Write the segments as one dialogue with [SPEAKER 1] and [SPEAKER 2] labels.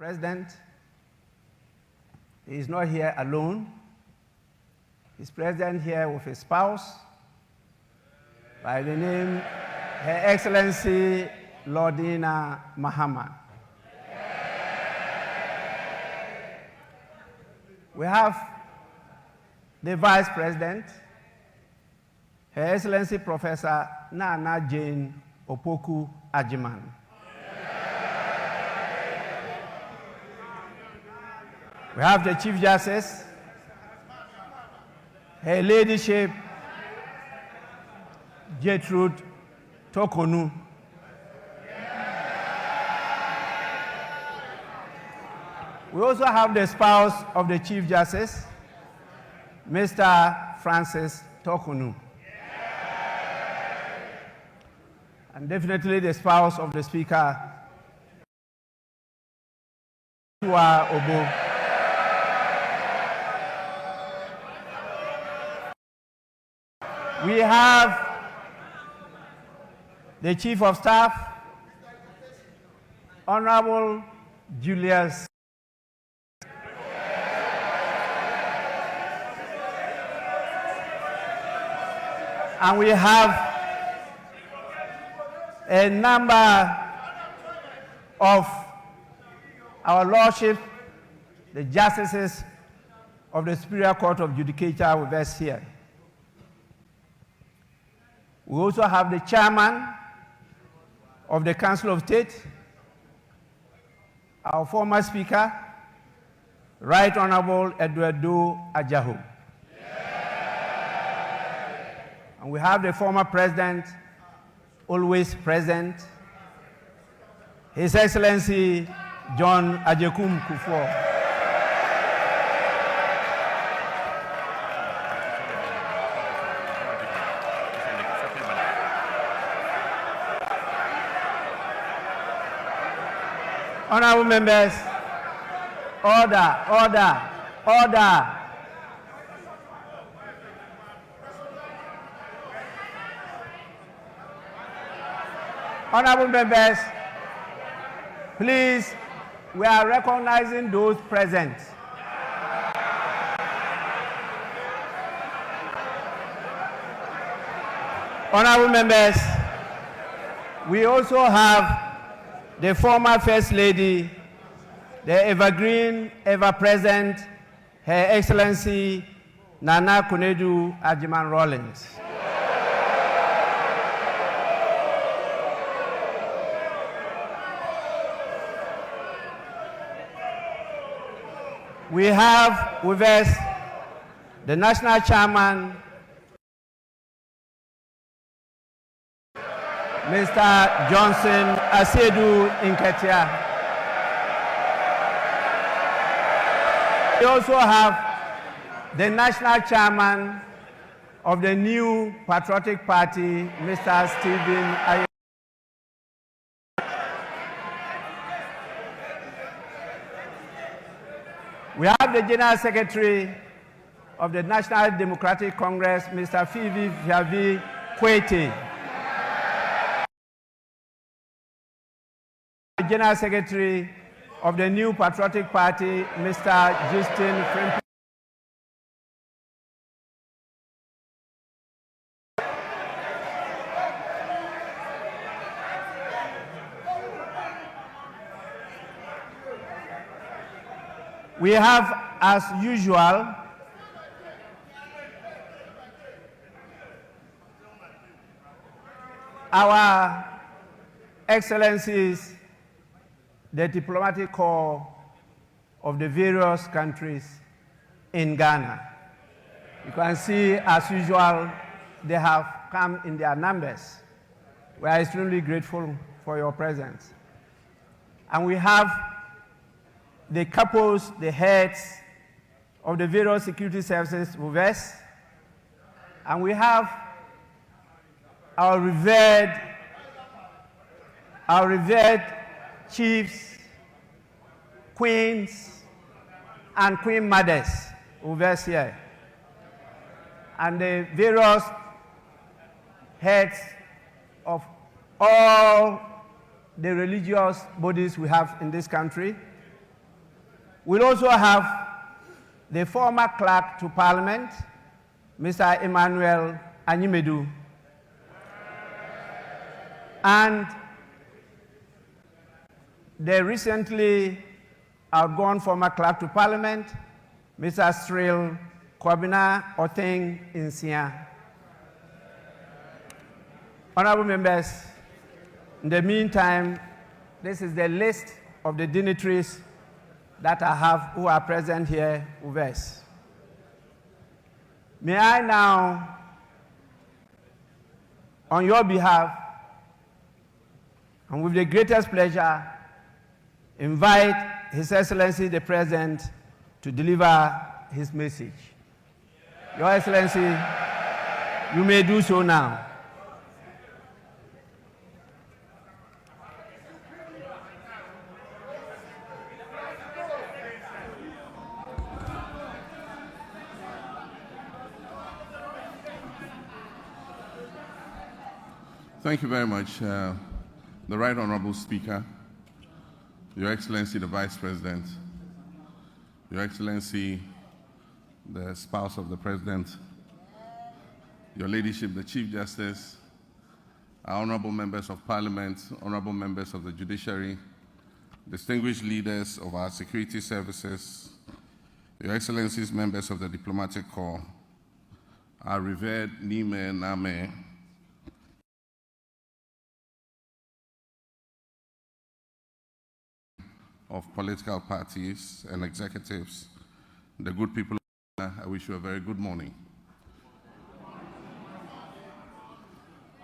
[SPEAKER 1] President. He is not here alone. He's present here with his spouse by the name Her Excellency Ghana Mahama. We have the Vice President, Her Excellency Professor Nana Jane Opoku Ajiman. We have the Chief Justice, Her Ladyship Gertrude Tokonu. We also have the spouse of the Chief Justice, Mr. Francis Tokonu. And definitely the spouse of the Speaker, Obo. We have the Chief of Staff, Honorable Julius. And we have a number of our Lordship, the Justices of the Superior Court of Judicature with us here. We also have the Chairman of the Council of State, our former Speaker, Right Honorable Eduardo Ajahu. And we have the former President, always present, His Excellency John Ajekum Kufuor. Honorable members, order, order, order. Honorable members, please, we are recognizing those present. Honorable members, we also have the former First Lady, the evergreen, ever-present, Her Excellency Nana Konadu Agyemang-Rawlings. We have with us the National Chairman, Mr. Johnson Asedu Inketia. We also have the National Chairman of the New Patriotic Party, Mr. Stephen Aye. We have the General Secretary of the National Democratic Congress, Mr. Fivi Fiavi Kwete. The General Secretary of the New Patriotic Party, Mr. Justin Frimpong. We have, as usual, our excellencies, the diplomatic corps of the various countries in Ghana. You can see, as usual, they have come in their numbers. We are extremely grateful for your presence. And we have the couples, the heads of the various security services with us. And we have our revered chiefs, queens, and queen mothers with us here. And the various heads of all the religious bodies we have in this country. We'll also have the former clerk to Parliament, Mr. Emmanuel Anyimedu, and the recently outgone former clerk to Parliament, Mr. Cyril Kwabena Oteng Insia. Honorable members, in the meantime, this is the list of the dignitaries that I have who are present here with us. May I now, on your behalf, and with the greatest pleasure, invite His Excellency the President to deliver his message. Your Excellency, you may do so now.
[SPEAKER 2] Thank you very much, the Right Honorable Speaker, Your Excellency the Vice President, Your Excellency the spouse of the President, Your Ladyship the Chief Justice, our honorable members of Parliament, honorable members of the Judiciary, distinguished leaders of our security services, Your Excellencies, members of the Diplomatic Corps, our revered Nime Name, of political parties and executives, the good people of Ghana, I wish you a very good morning.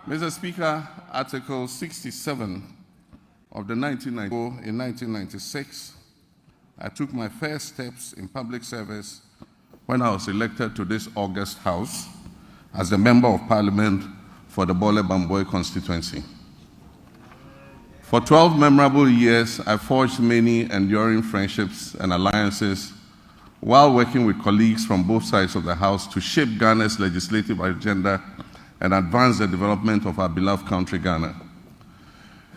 [SPEAKER 2] Mr. Speaker, Article 67 of the 1996, I took my first steps in public service when I was elected to this august House as the Member of Parliament for the Bole Bamboy constituency. For 12 memorable years, I forged many enduring friendships and alliances while working with colleagues from both sides of the House to shape Ghana's legislative agenda and advance the development of our beloved country, Ghana.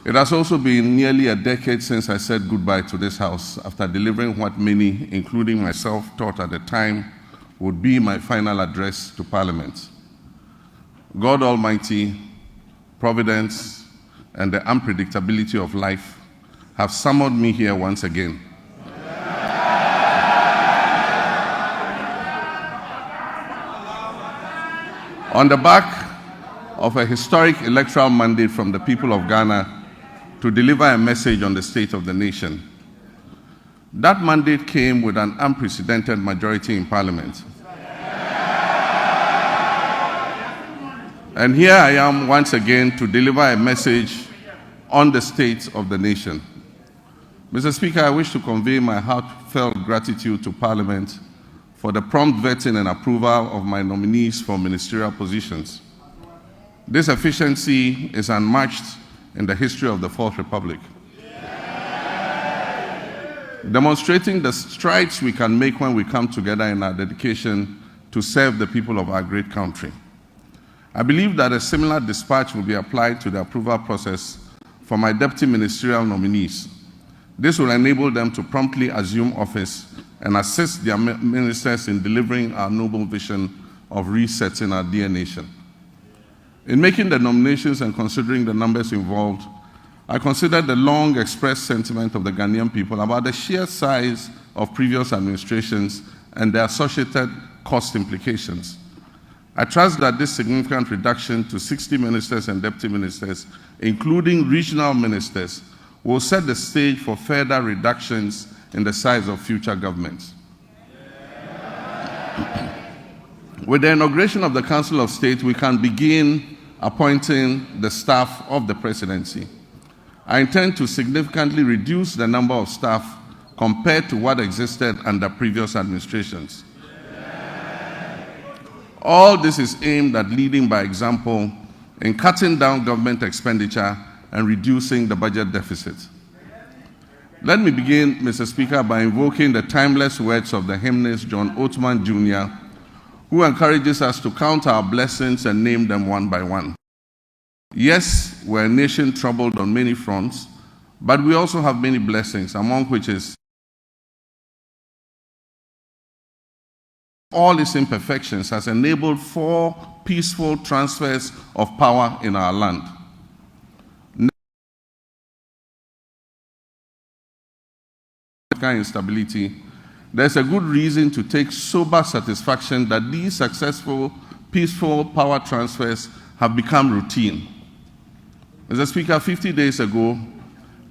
[SPEAKER 2] It has also been nearly a decade since I said goodbye to this House after delivering what many, including myself, thought at the time would be my final address to Parliament. God Almighty, Providence, and the unpredictability of life have summoned me here once again. On the back of a historic electoral mandate from the people of Ghana to deliver a message on the state of the nation. That mandate came with an unprecedented majority in Parliament. And here I am once again to deliver a message on the state of the nation. Mr. Speaker, I wish to convey my heartfelt gratitude to Parliament for the prompt vetting and approval of my nominees for ministerial positions. This efficiency is unmatched in the history of the Fourth Republic, demonstrating the strides we can make when we come together in our dedication to serve the people of our great country. I believe that a similar dispatch will be applied to the approval process for my deputy ministerial nominees. This will enable them to promptly assume office and assist their ministers in delivering our noble vision of resetting our dear nation. In making the nominations and considering the numbers involved, I considered the long expressed sentiment of the Ghanaian people about the sheer size of previous administrations and their associated cost implications. I trust that this significant reduction to 60 ministers and deputy ministers, including regional ministers, will set the stage for further reductions in the size of future governments. With the inauguration of the Council of State, we can begin appointing the staff of the presidency. I intend to significantly reduce the number of staff compared to what existed under previous administrations. All this is aimed at leading by example in cutting down government expenditure and reducing the budget deficit. Let me begin, Mr. Speaker, by invoking the timeless words of the hymnist John Oatman Jr., who encourages us to count our blessings and name them one by one. Yes, we're a nation troubled on many fronts, but we also have many blessings, among which is all its imperfections, has enabled 4 peaceful transfers of power in our land. Instability, there's a good reason to take sober satisfaction that these successful, peaceful power transfers have become routine. Mr. Speaker, 50 days ago,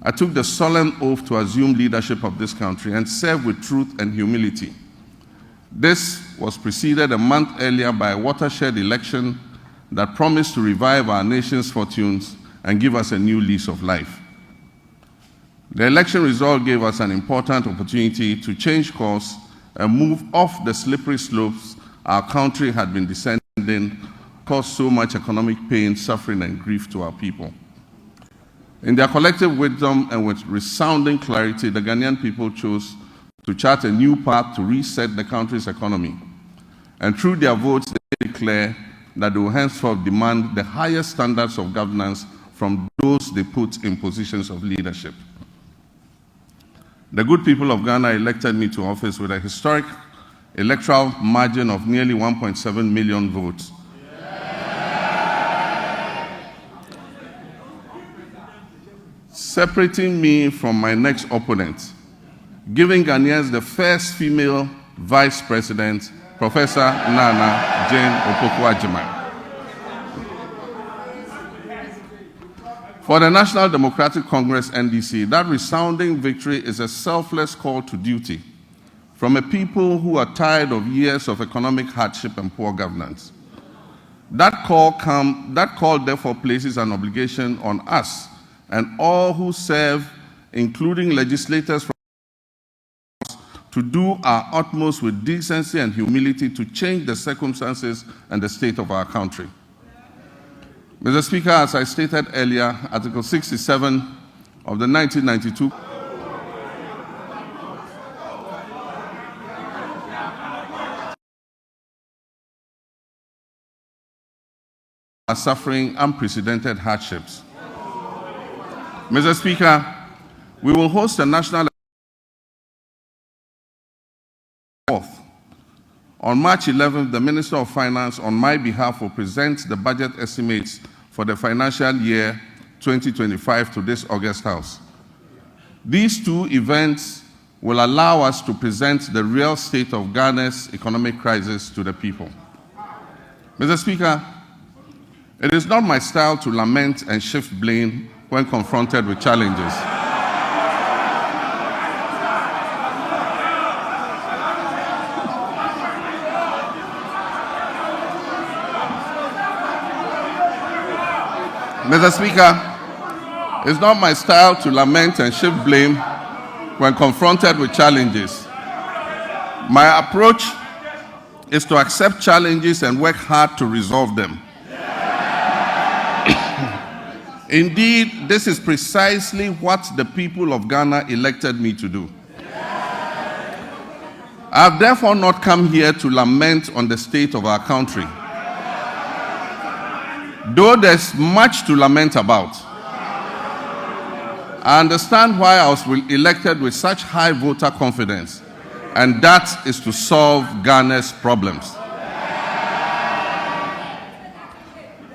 [SPEAKER 2] I took the solemn oath to assume leadership of this country and serve with truth and humility. This was preceded a month earlier by a watershed election that promised to revive our nation's fortunes and give us a new lease of life. The election result gave us an important opportunity to change course and move off the slippery slopes our country had been descending, caused so much economic pain, suffering, and grief to our people. In their collective wisdom and with resounding clarity, the Ghanaian people chose to chart a new path to reset the country's economy. And through their votes, they declare that they will henceforth demand the highest standards of governance from those they put in positions of leadership. The good people of Ghana elected me to office with a historic electoral margin of nearly 1.7 million votes. Separating me from my next opponent, giving Ghanaians the first female vice president, Professor Nana Jane Opoku-Agyeman. For the National Democratic Congress, NDC, that resounding victory is a selfless call to duty from a people who are tired of years of economic hardship and poor governance. That call therefore places an obligation on us and all who serve, including legislators, to do our utmost with decency and humility to change the circumstances and the state of our country. Mr. Speaker, as I stated earlier, Article 67 of the 1992 are suffering unprecedented hardships. Mr. Speaker, we will host a national on March 11th, the Minister of Finance, on my behalf, will present the budget estimates for the financial year 2025 to this August House. These 2 events will allow us to present the real state of Ghana's economic crisis to the people. Mr. Speaker, it is not my style to lament and shift blame when confronted with challenges. Mr. Speaker, it's not my style to lament and shift blame when confronted with challenges. My approach is to accept challenges and work hard to resolve them. Indeed, this is precisely what the people of Ghana elected me to do. I have therefore not come here to lament on the state of our country, though there's much to lament about. I understand why I was elected with such high voter confidence, and that is to solve Ghana's problems.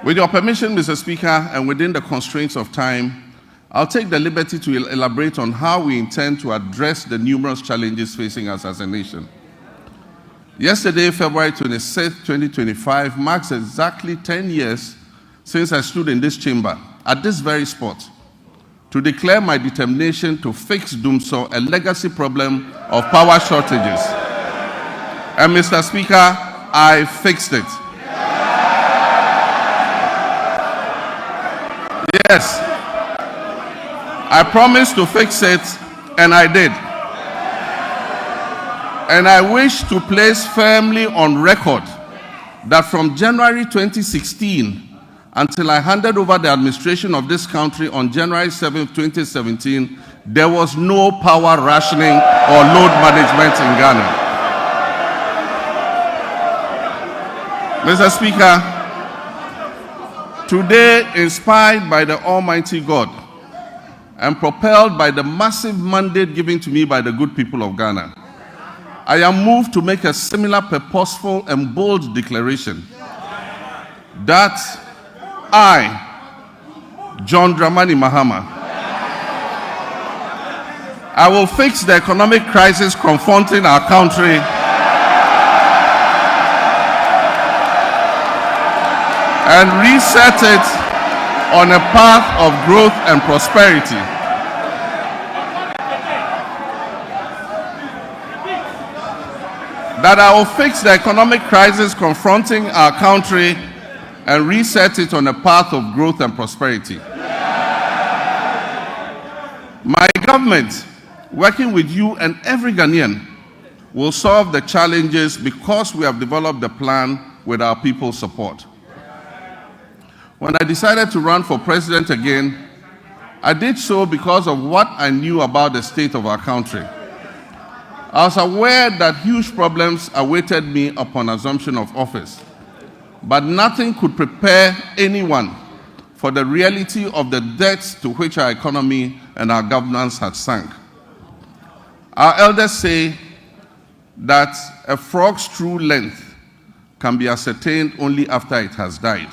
[SPEAKER 2] With your permission, Mr. Speaker, and within the constraints of time, I'll take the liberty to elaborate on how we intend to address the numerous challenges facing us as a nation. Yesterday, February 26, 2025, marks exactly 10 years since I stood in this chamber, at this very spot, to declare my determination to fix DUMSO, a legacy problem of power shortages. And Mr. Speaker, I fixed it. Yes, I promised to fix it, and I did. And I wish to place firmly on record that from January 2016 until I handed over the administration of this country on January 7, 2017, there was no power rationing or load management in Ghana. Mr. Speaker, today, inspired by the Almighty God and propelled by the massive mandate given to me by the good people of Ghana, I am moved to make a similar purposeful and bold declaration that I, John Dramani Mahama, I will fix the economic crisis confronting our country and reset it on a path of growth and prosperity. That I will fix the economic crisis confronting our country and reset it on a path of growth and prosperity. My government, working with you and every Ghanaian, will solve the challenges because we have developed the plan with our people's support. When I decided to run for president again, I did so because of what I knew about the state of our country. I was aware that huge problems awaited me upon assumption of office, but nothing could prepare anyone for the reality of the depths to which our economy and our governance had sunk. Our elders say that a frog's true length can be ascertained only after it has died.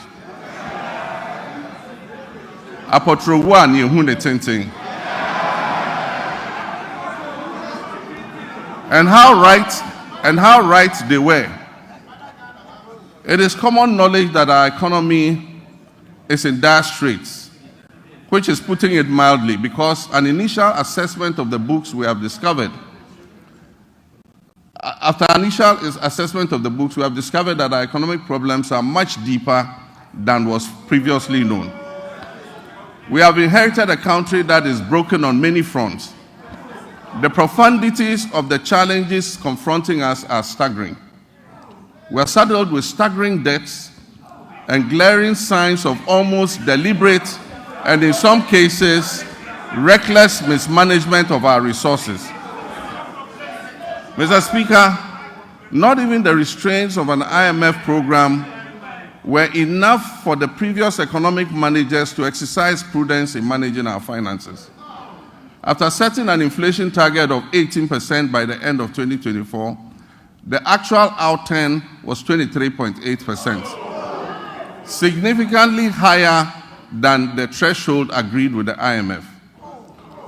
[SPEAKER 2] Apotrowa ni ehun ne tenten. And how right they were. It is common knowledge that our economy is in dire straits, which is putting it mildly, because an initial assessment of the books we have discovered, after initial assessment of the books, we have discovered that our economic problems are much deeper than was previously known. We have inherited a country that is broken on many fronts. The profundities of the challenges confronting us are staggering. We are saddled with staggering debts and glaring signs of almost deliberate and, in some cases, reckless mismanagement of our resources. Mr. Speaker, not even the restraints of an IMF program were enough for the previous economic managers to exercise prudence in managing our finances. After setting an inflation target of 18% by the end of 2024, the actual outturn was 23.8%, significantly higher than the threshold agreed with the IMF.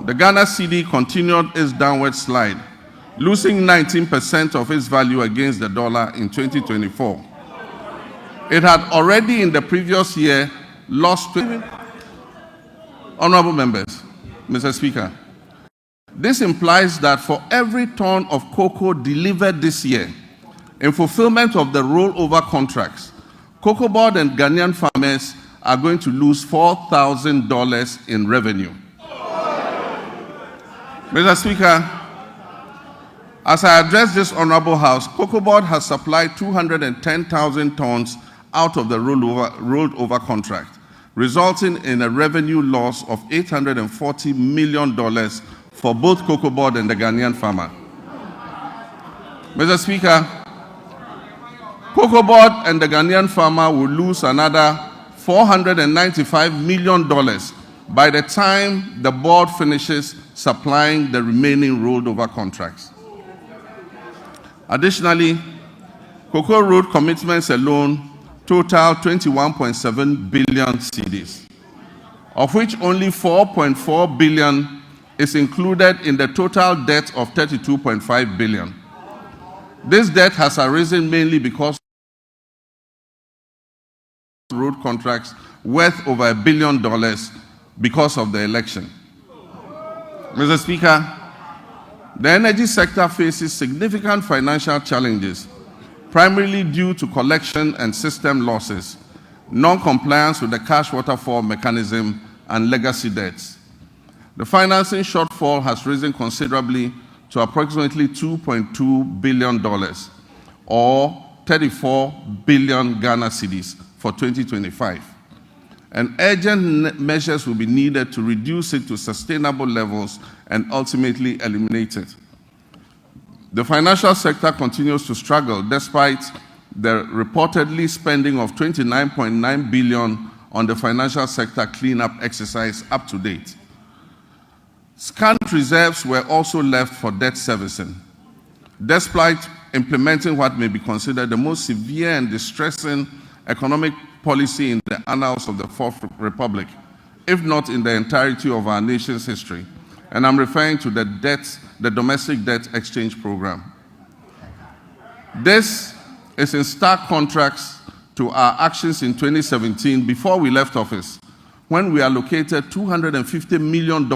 [SPEAKER 2] The Ghana cedi continued its downward slide, losing 19% of its value against the dollar in 2024. It had already in the previous year lost 20. Honorable members, Mr. Speaker, this implies that for every ton of cocoa delivered this year, in fulfillment of the rollover contracts, Cocoa Board and Ghanaian farmers are going to lose $4,000 in revenue. Mr. Speaker, as I address this Honorable House, Cocoa Board has supplied 210,000 tons out of the rolled over contract, resulting in a revenue loss of $840 million for both Cocoa Board and the Ghanaian farmer. Mr. Speaker, Cocoa Board and the Ghanaian farmer will lose another $495 million by the time the board finishes supplying the remaining rolled over contracts. Additionally, Cocoa Road commitments alone total 21.7 billion cedis, of which only 4.4 billion is included in the total debt of 32.5 billion. This debt has arisen mainly because road contracts worth over $1 billion because of the election. Mr. Speaker, the energy sector faces significant financial challenges, primarily due to collection and system losses, non-compliance with the cash waterfall mechanism, and legacy debts. The financing shortfall has risen considerably to approximately $2.2 billion, or 34 billion Ghana cedis for 2025. And urgent measures will be needed to reduce it to sustainable levels and ultimately eliminate it. The financial sector continues to struggle despite the reportedly spending of 29.9 billion on the financial sector cleanup exercise up to date. Scant reserves were also left for debt servicing. despite implementing what may be considered the most severe and distressing economic policy in the annals of the Fourth Republic, if not in the entirety of our nation's history. And I'm referring to the domestic debt exchange program. This is in stark contrast to our actions in 2017 before we left office, when we allocated $250 million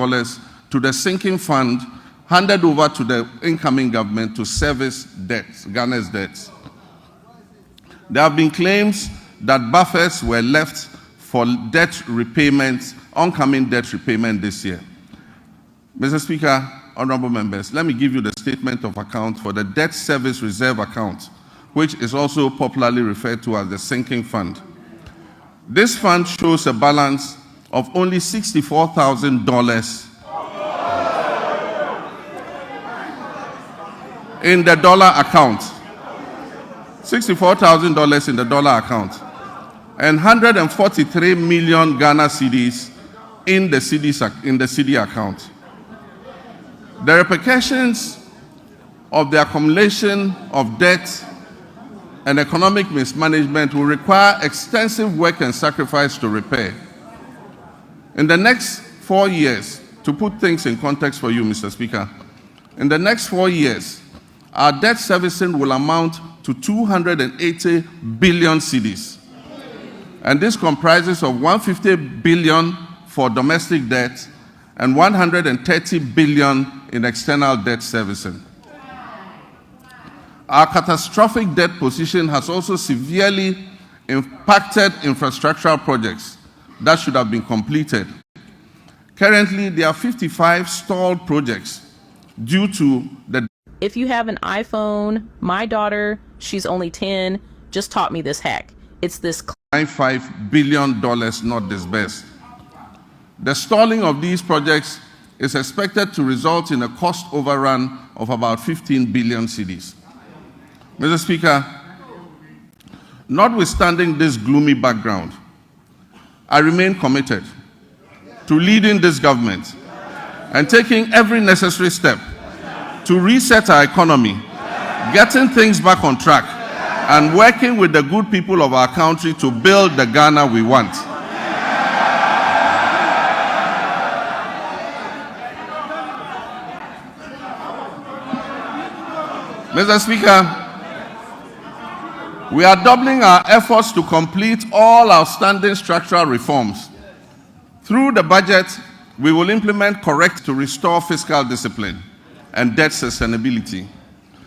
[SPEAKER 2] to the sinking fund handed over to the incoming government to service debts, Ghana's debts. There have been claims that buffers were left for debt repayments, oncoming debt repayment this year. Mr. Speaker, honorable members, let me give you the statement of account for the debt service reserve account, which is also popularly referred to as the sinking fund. This fund shows a balance of only $64,000 in the dollar account, $64,000 in the dollar account, and 143 million Ghana cedis in the CD account. The repercussions of the accumulation of debt and economic mismanagement will require extensive work and sacrifice to repair. In the next 4 years, to put things in context for you, Mr. Speaker, in the next 4 years, our debt servicing will amount to 280 billion cedis. And this comprises of 150 billion for domestic debt and 130 billion in external debt servicing. Our catastrophic debt position has also severely impacted infrastructural projects that should have been completed. Currently, there are 55 stalled projects due to the...
[SPEAKER 3] If you have an iPhone, my daughter, she's only 10, just taught me this hack. It's this
[SPEAKER 2] $5 billion not disbursed. The stalling of these projects is expected to result in a cost overrun of about 15 billion cedis. Mr. Speaker, notwithstanding this gloomy background, I remain committed to leading this government and taking every necessary step to reset our economy, getting things back on track, and working with the good people of our country to build the Ghana we want. Mr. Speaker, we are doubling our efforts to complete all outstanding structural reforms. Through the budget, we will implement correct to restore fiscal discipline and debt sustainability.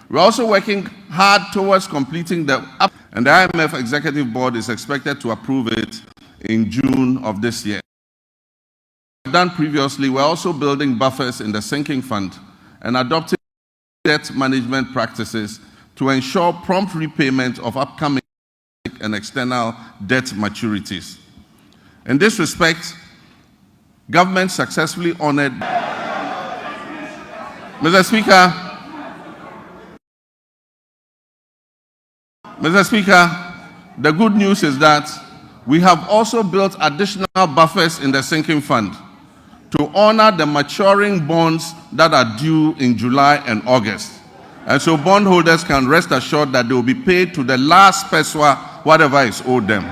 [SPEAKER 2] We're also working hard towards completing and the IMF Executive Board is expected to approve it in June of this year. Done previously, we're also building buffers in the sinking fund and adopting debt management practices to ensure prompt repayment of upcoming and external debt maturities. In this respect, government successfully honored... Mr. Speaker, the good news is that we have also built additional buffers in the sinking fund to honor the maturing bonds that are due in July and August. And so bondholders can rest assured that they will be paid to the last peswa, whatever is owed them.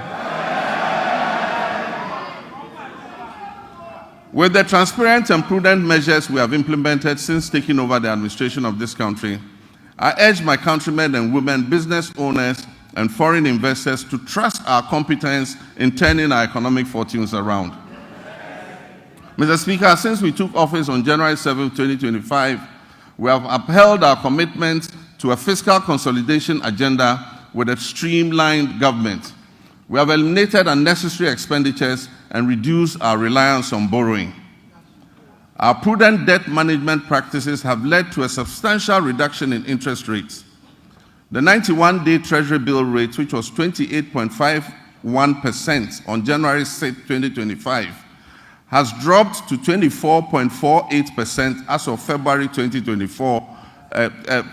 [SPEAKER 2] With the transparent and prudent measures we have implemented since taking over the administration of this country, I urge my countrymen and women, business owners, and foreign investors to trust our competence in turning our economic fortunes around. Mr. Speaker, since we took office on January 7, 2025, we have upheld our commitment to a fiscal consolidation agenda with a streamlined government. We have eliminated unnecessary expenditures and reduced our reliance on borrowing. Our prudent debt management practices have led to a substantial reduction in interest rates. The 91-day Treasury bill rate, which was 28.51% on January 6, 2025, has dropped to 24.48% as of February 24,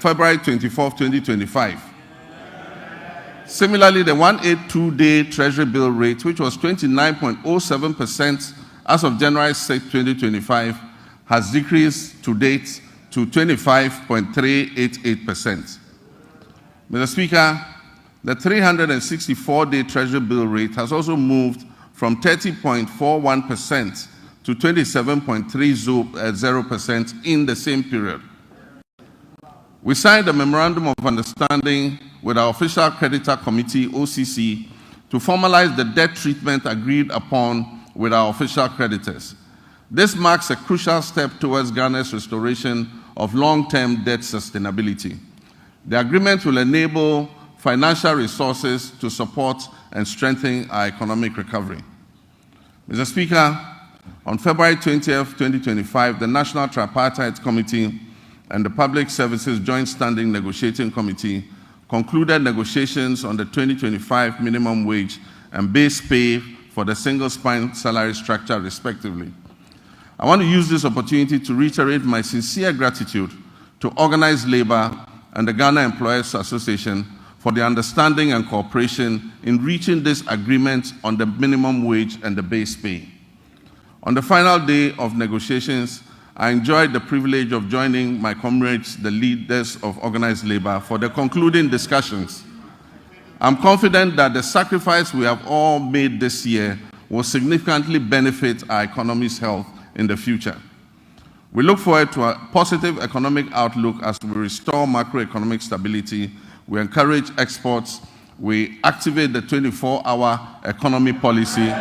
[SPEAKER 2] 2025. Similarly, the 182-day Treasury bill rate, which was 29.07% as of January 6, 2025, has decreased to date to to 25.388%. Mr. Speaker, the 364-day Treasury bill rate has also moved from 30.41% to 27.30% in the same period. We signed a memorandum of understanding with our official creditor committee, OCC, to formalize the debt treatment agreed upon with our official creditors. This marks a crucial step towards Ghana's restoration of long-term debt sustainability. The agreement will enable financial resources to support and strengthen our economic recovery. Mr. Speaker, on February 20th, 2025, the National Tripartite Committee and the Public Services Joint Standing Negotiating Committee concluded negotiations on the 2025 minimum wage and base pay for the single-spine salary structure, respectively. I want to use this opportunity to reiterate my sincere gratitude to organized labor and the Ghana Employers Association for the understanding and cooperation in reaching this agreement on the minimum wage and the base pay. On the final day of negotiations, I enjoyed the privilege of joining my comrades, the leaders of organized labor, for the concluding discussions. I'm confident that the sacrifice we have all made this year will significantly benefit our economy's health in the future. We look forward to a positive economic outlook as we restore macroeconomic stability, we encourage exports, we activate the 24-hour economy policy,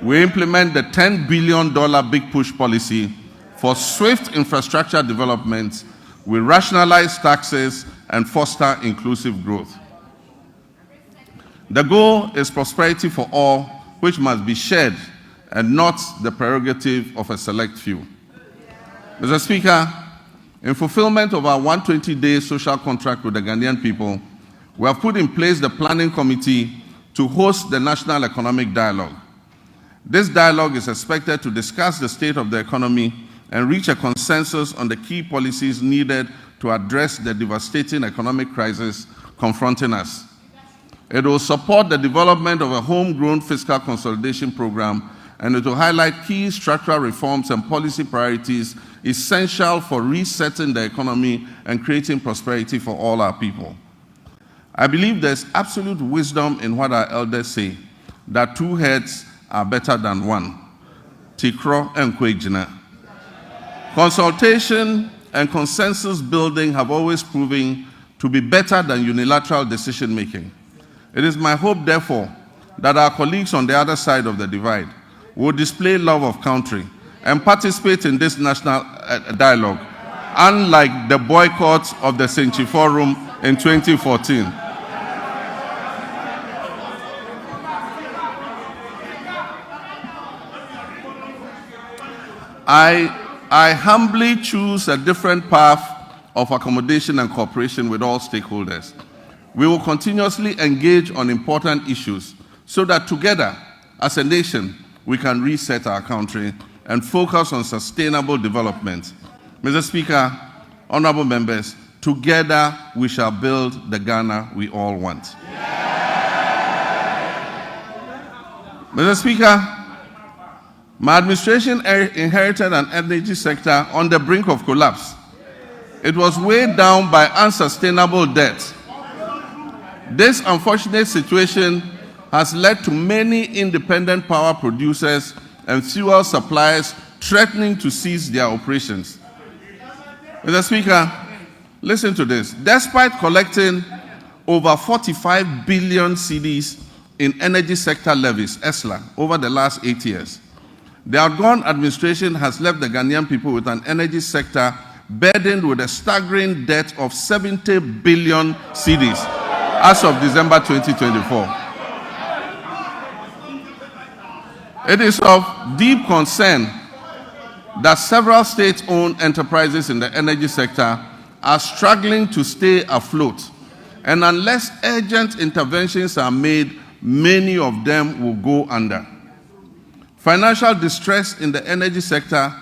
[SPEAKER 2] we implement the $10 billion Big Push policy for swift infrastructure development, we rationalize taxes and foster inclusive growth. The goal is prosperity for all, which must be shared and not the prerogative of a select few. Mr. Speaker, in fulfillment of our 120-day social contract with the Ghanaian people, we have put in place the Planning Committee to host the National Economic Dialogue. This dialogue is expected to discuss the state of the economy and reach a consensus on the key policies needed to address the devastating economic crisis confronting us. It will support the development of a homegrown fiscal consolidation program, and it will highlight key structural reforms and policy priorities essential for resetting the economy and creating prosperity for all our people. I believe there's absolute wisdom in what our elders say, that two heads are better than one. Tikro and Kwejina. Consultation and consensus building have always proven to be better than unilateral decision-making. It is my hope, therefore, that our colleagues on the other side of the divide will display love of country and participate in this national dialogue, unlike the boycott of the Senchi Forum in 2014. I humbly choose a different path of accommodation and cooperation with all stakeholders. We will continuously engage on important issues so that together, as a nation, we can reset our country and focus on sustainable development. Mr. Speaker, honorable members, together we shall build the Ghana we all want. Mr. Speaker, my administration inherited an energy sector on the brink of collapse. It was weighed down by unsustainable debt. This unfortunate situation has led to many independent power producers and fuel suppliers threatening to cease their operations. Mr. Speaker, listen to this. Despite collecting over 45 billion cedis in energy sector levies, ESLA, over the last 8 years, the outgone administration has left the Ghanaian people with an energy sector burdened with a staggering debt of 70 billion cedis as of December 2024. It is of deep concern that several state-owned enterprises in the energy sector are struggling to stay afloat, and unless urgent interventions are made, many of them will go under. Financial distress in the energy sector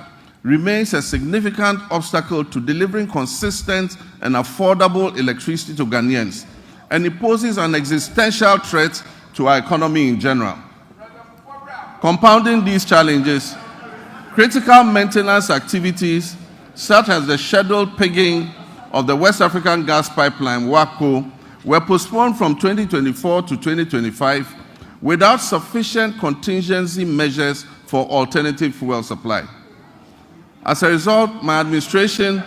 [SPEAKER 2] remains a significant obstacle to delivering consistent and affordable electricity to Ghanaians, and it poses an existential threat to our economy in general. Compounding these challenges, Critical maintenance activities, such as the scheduled pigging of the West African gas pipeline, WAPCO, were postponed from 2024 to 2025 without sufficient contingency measures for alternative fuel supply. As a result, my administration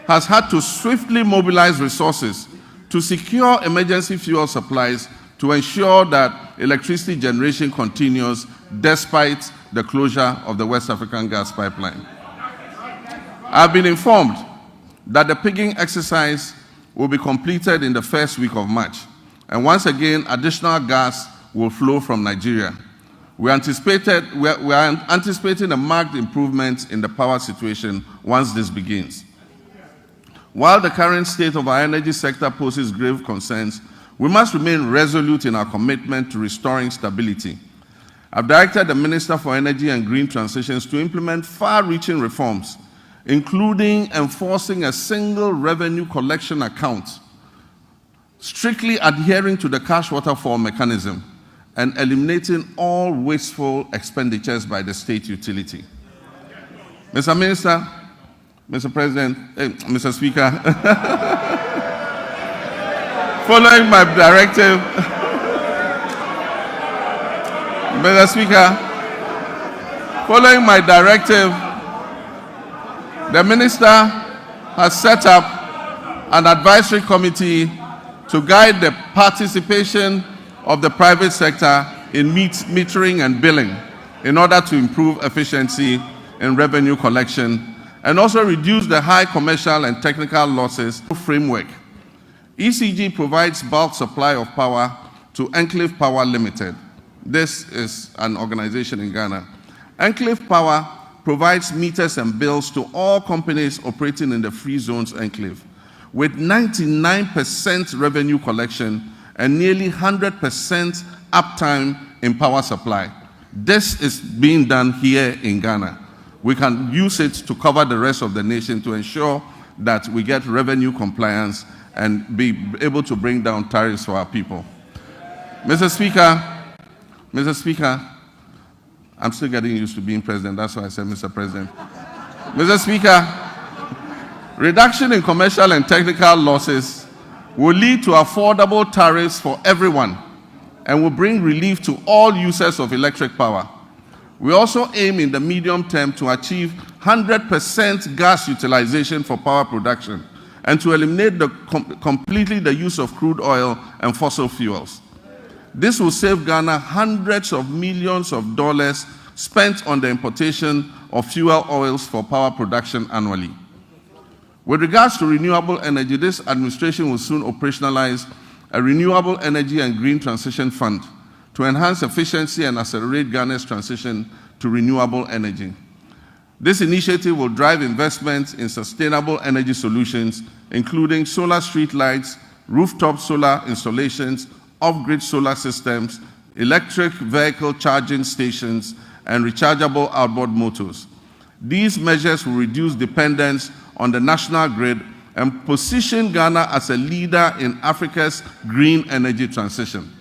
[SPEAKER 2] has had to swiftly mobilize resources to secure emergency fuel supplies to ensure that electricity generation continues despite the closure of the West African gas pipeline. I've been informed that the pigging exercise will be completed in the first week of March, and once again, additional gas will flow from Nigeria. We are anticipating a marked improvement in the power situation once this begins. While the current state of our energy sector poses grave concerns, we must remain resolute in our commitment to restoring stability. I've directed the Minister for Energy and Green Transitions to implement far-reaching reforms, including enforcing a single revenue collection account, strictly adhering to the cash waterfall mechanism, and eliminating all wasteful expenditures by the state utility. Mr. Minister, Mr. President, Mr. Speaker, following my directive, Mr. Speaker, following my directive, the Minister has set up an advisory committee to guide the participation of the private sector in metering and billing in order to improve efficiency in revenue collection and also reduce the high commercial and technical losses framework. ECG provides bulk supply of power to Enclave Power Limited. This is an organization in Ghana. Enclave Power provides meters and bills to all companies operating in the free zones enclave, with 99% revenue collection and nearly 100% uptime in power supply. This is being done here in Ghana. We can use it to cover the rest of the nation to ensure that we get revenue compliance and be able to bring down tariffs for our people. Mr. Speaker, I'm still getting used to being president, that's why I said Mr. President. Mr. Speaker, reduction in commercial and technical losses will lead to affordable tariffs for everyone and will bring relief to all users of electric power. We also aim in the medium term to achieve 100% gas utilization for power production and to eliminate completely the use of crude oil and fossil fuels. This will save Ghana hundreds of millions of dollars spent on the importation of fuel oils for power production annually. With regards to renewable energy, this administration will soon operationalize a renewable energy and green transition fund to enhance efficiency and accelerate Ghana's transition to renewable energy. This initiative will drive investments in sustainable energy solutions, including solar street lights, rooftop solar installations, off-grid solar systems, electric vehicle charging stations, and rechargeable outboard motors. These measures will reduce dependence on the national grid and position Ghana as a leader in Africa's green energy transition.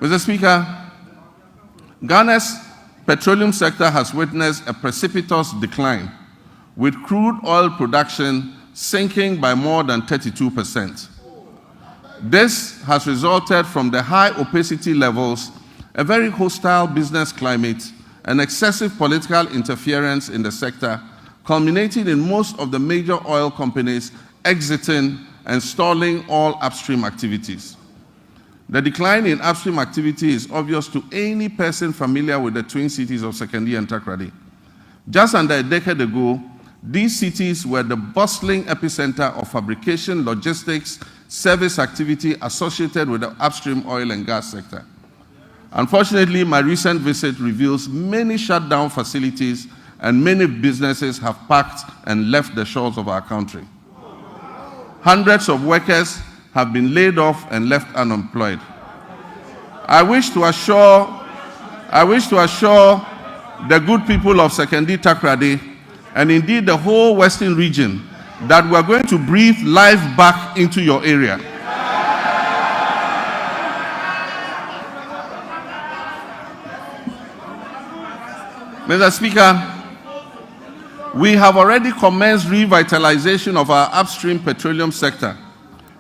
[SPEAKER 2] Mr. Speaker, Ghana's petroleum sector has witnessed a precipitous decline, with crude oil production sinking by more than 32%. This has resulted from the high opacity levels, a very hostile business climate, and excessive political interference in the sector, culminating in most of the major oil companies exiting and stalling all upstream activities. The decline in upstream activity is obvious to any person familiar with the twin cities of Sekondi and Takoradi. Just under a decade ago, these cities were the bustling epicenter of fabrication, logistics, service activity associated with the upstream oil and gas sector. Unfortunately, my recent visit reveals many shut down facilities and many businesses have packed and left the shores of our country. Hundreds of workers have been laid off and left unemployed. I wish to assure the good people of Sekondi Takoradi and indeed the whole Western region that we are going to breathe life back into your area. Mr. Speaker, we have already commenced revitalization of our upstream petroleum sector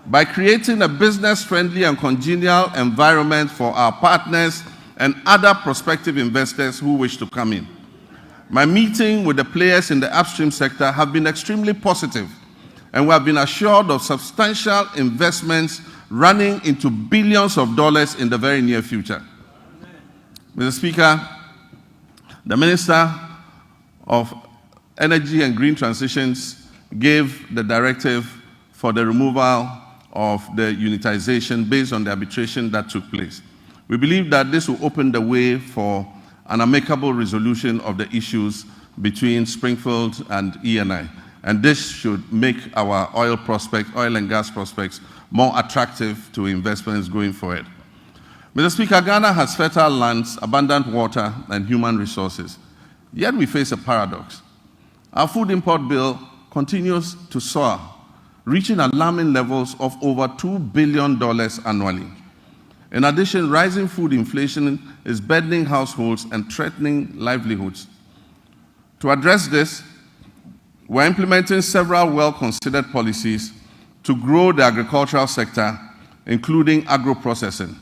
[SPEAKER 2] by creating a business-friendly and congenial environment for our partners and other prospective investors who wish to come in. My meeting with the players in the upstream sector have been extremely positive, and we have been assured of substantial investments running into billions of dollars in the very near future. Mr. Speaker, the Minister of Energy and Green Transitions gave the directive for the removal of the unitization based on the arbitration that took place. We believe that this will open the way for an amicable resolution of the issues between Springfield and ENI. And this should make our oil and gas prospects more attractive to investments going forward. Mr. Speaker, Ghana has fertile lands, abundant water, and human resources. Yet we face a paradox. Our food import bill continues to soar, reaching alarming levels of over $2 billion annually. In addition, rising food inflation is burdening households and threatening livelihoods. To address this, we're implementing several well-considered policies to grow the agricultural sector, including agro-processing.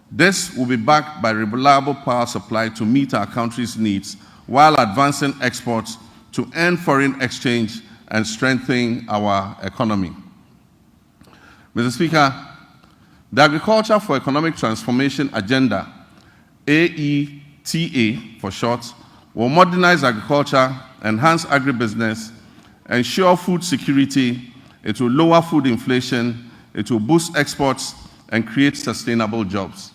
[SPEAKER 2] This will be backed by reliable power supply to meet our country's needs while advancing exports to earn foreign exchange and strengthen our economy. Mr. Speaker, the Agriculture for Economic Transformation Agenda, AETA for short, will modernize agriculture, enhance agribusiness, ensure food security, it will lower food inflation, it will boost exports, and create sustainable jobs.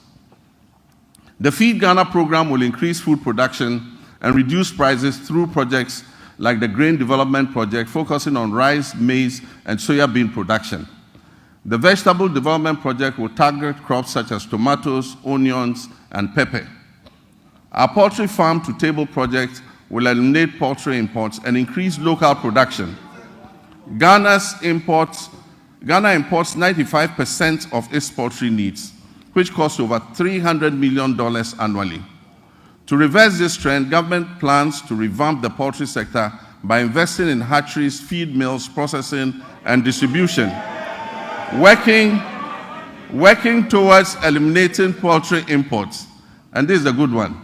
[SPEAKER 2] The Feed Ghana program will increase food production and reduce prices through projects like the Grain Development Project, focusing on rice, maize, and soya bean production. The Vegetable Development Project will target crops such as tomatoes, onions, and pepper. Our Poultry Farm to Table project will eliminate poultry imports and increase local production. Ghana imports 95% of its poultry needs, which costs over $300 million annually. To reverse this trend, government plans to revamp the poultry sector by investing in hatcheries, feed mills, processing, and distribution, working towards eliminating poultry imports. And this is a good one.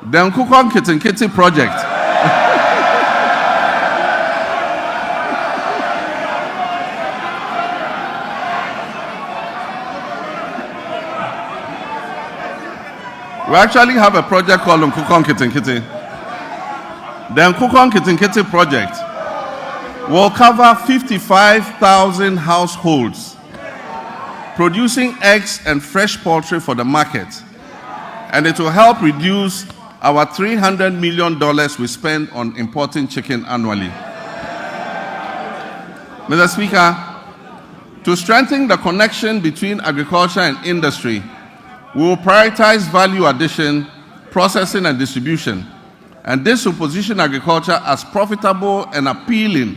[SPEAKER 2] The Nkukon Kitinkiti project. We actually have a project called Nkukon Kitinkiti. The Nkukon Kitinkiti project will cover 55,000 households producing eggs and fresh poultry for the market. And it will help reduce our $300 million we spend on importing chicken annually. Mr. Speaker, to strengthen the connection between agriculture and industry, we will prioritize value addition, processing, and distribution. And this will position agriculture as profitable and appealing,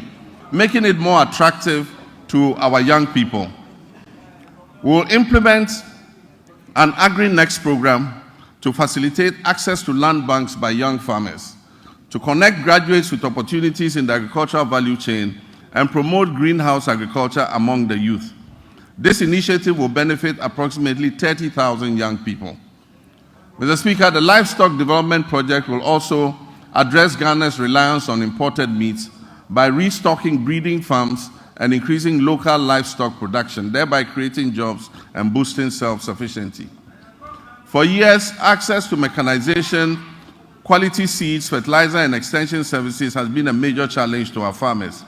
[SPEAKER 2] making it more attractive to our young people. We will implement an Agri-Next program to facilitate access to land banks by young farmers, to connect graduates with opportunities in the agricultural value chain, and promote greenhouse agriculture among the youth. This initiative will benefit approximately 30,000 young people. Mr. Speaker, the Livestock Development Project will also address Ghana's reliance on imported meats by restocking breeding farms and increasing local livestock production, thereby creating jobs and boosting self-sufficiency. For years, access to mechanization, quality seeds, fertilizer, and extension services has been a major challenge to our farmers.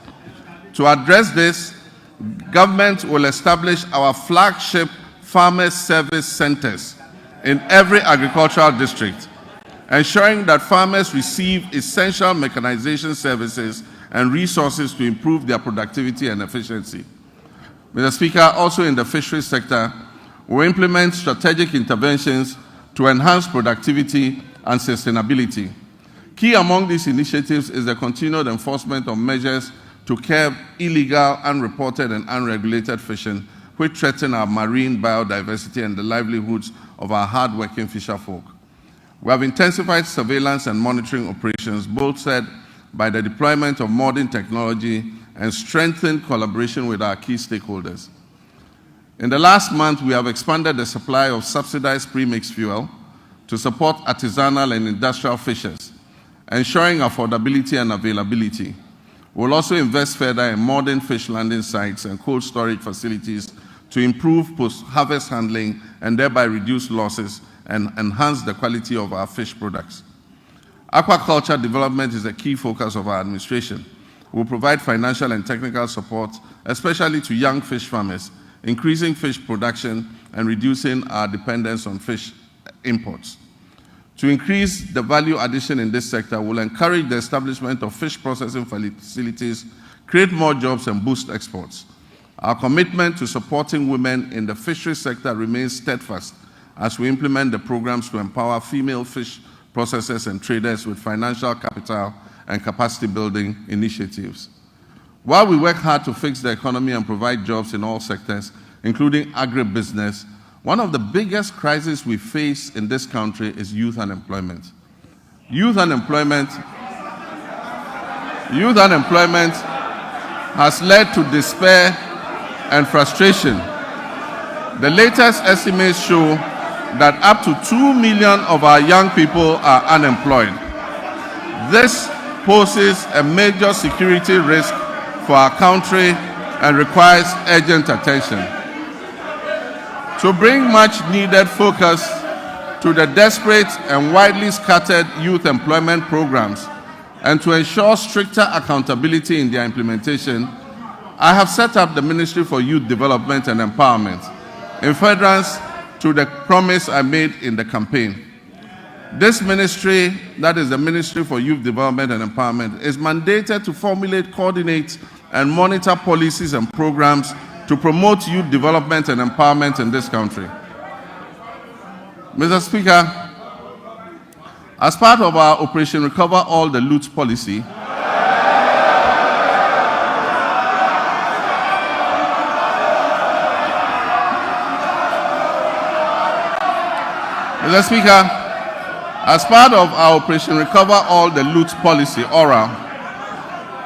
[SPEAKER 2] To address this, government will establish our flagship farmer service centers in every agricultural district, ensuring that farmers receive essential mechanization services and resources to improve their productivity and efficiency. Mr. Speaker, also in the fisheries sector, we implement strategic interventions to enhance productivity and sustainability. Key among these initiatives is the continued enforcement of measures to curb illegal, unreported, and unregulated fishing, which threaten our marine biodiversity and the livelihoods of our hard-working fisher folk. We have intensified surveillance and monitoring operations, bolstered by the deployment of modern technology and strengthened collaboration with our key stakeholders. In the last month, we have expanded the supply of subsidized premixed fuel to support artisanal and industrial fishers, ensuring affordability and availability. We'll also invest further in modern fish landing sites and cold storage facilities to improve post-harvest handling and thereby reduce losses and enhance the quality of our fish products. Aquaculture development is a key focus of our administration. We'll provide financial and technical support, especially to young fish farmers, increasing fish production and reducing our dependence on fish imports. To increase the value addition in this sector, we'll encourage the establishment of fish processing facilities, create more jobs, and boost exports. Our commitment to supporting women in the fisheries sector remains steadfast as we implement the programs to empower female fish processors and traders with financial capital and capacity building initiatives. While we work hard to fix the economy and provide jobs in all sectors, including agribusiness, one of the biggest crises we face in this country is youth unemployment. Youth unemployment has led to despair and frustration. The latest estimates show that up to 2 million of our young people are unemployed. This poses a major security risk for our country and requires urgent attention. To bring much needed focus to the desperate and widely scattered youth employment programs and to ensure stricter accountability in their implementation, I have set up the Ministry for Youth Development and Empowerment in furtherance to the promise I made in the campaign. This ministry, that is the Ministry for Youth Development and Empowerment, is mandated to formulate, coordinate, and monitor policies and programs to promote youth development and empowerment in this country. Mr. Speaker, as part of our Operation Recover All the Loot policy, Mr. Speaker, as part of our Operation Recover All the Loot policy, ORA,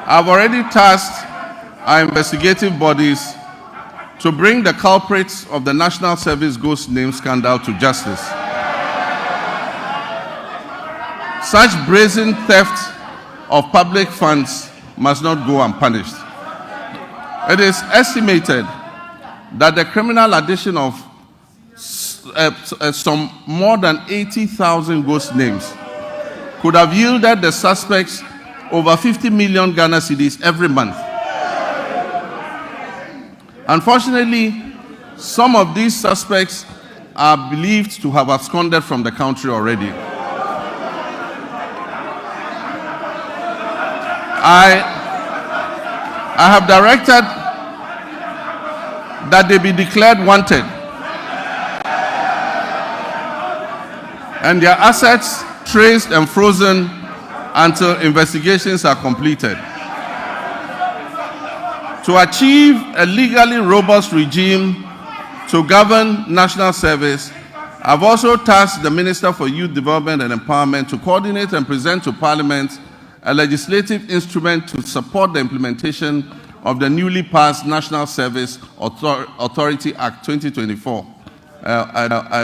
[SPEAKER 2] I've already tasked our investigative bodies to bring the culprits of the National Service Ghost Name scandal to justice. Such brazen theft of public funds must not go unpunished. It is estimated that the criminal addition of some more than 80,000 ghost names could have yielded the suspects over 50 million Ghana cedis every month. Unfortunately, some of these suspects are believed to have absconded from the country already. I have directed that they be declared wanted and their assets traced and frozen until investigations are completed. To achieve a legally robust regime to govern national service, I've also tasked the Minister for Youth Development and Empowerment to coordinate and present to Parliament a legislative instrument to support the implementation of the newly passed National Service Authority Act 2024.